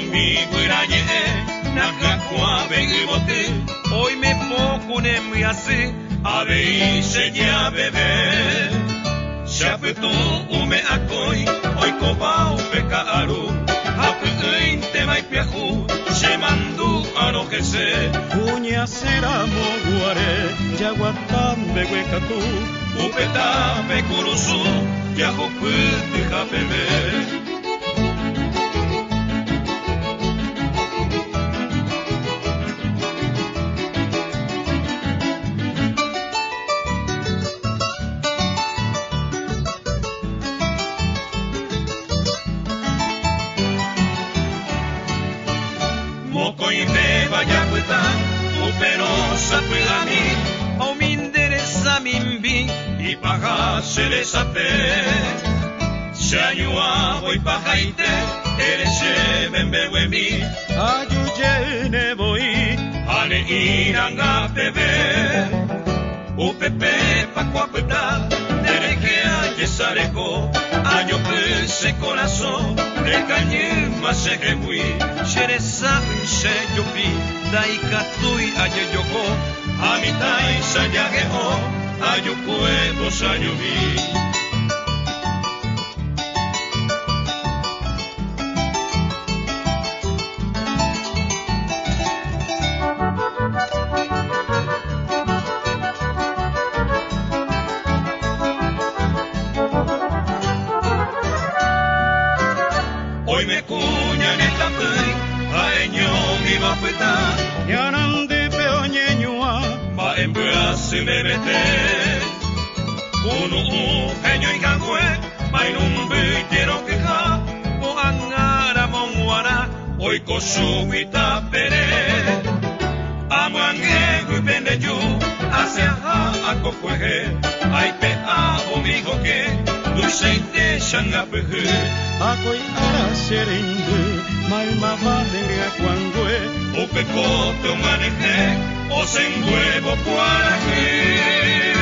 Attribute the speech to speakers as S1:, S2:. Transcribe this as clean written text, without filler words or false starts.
S1: conmigo irañe naga kwa bengibote
S2: hoy me poco ne me hace
S1: ave ya bebé shapeto ume akoi hoy kobao pekaru hapu inte mai piahu shemandu anokese
S3: uña sera moguare yaguatambe huecatu
S1: upeta pekurusu yahuputi japebe
S2: au me interessa mimbi
S1: y paja se les ape shanyua voy pajaite eres membeweni
S3: ayuyene voy
S1: ane iranga bebe upepe pacuapeta dereke ayesareko ayo pese corazón de cañema se gemui
S2: sheresa she yopi daikatui ayeyoko
S1: amitai sayageo ayo puedo sayubi hoy me cuñan el tapey aeño mi bapeta
S3: yanande peoñeñua
S1: ma embrace me mete uno genio y gagüe ma en un quiero queja
S2: o angara monguara
S1: hoy cosuita pere amo angue pende yo hacia a cocueje ay pe a omigo que dulceite shangapeje
S3: akoi ara serende malma valenga cuangue
S1: o pecote o maneje o se huevo para que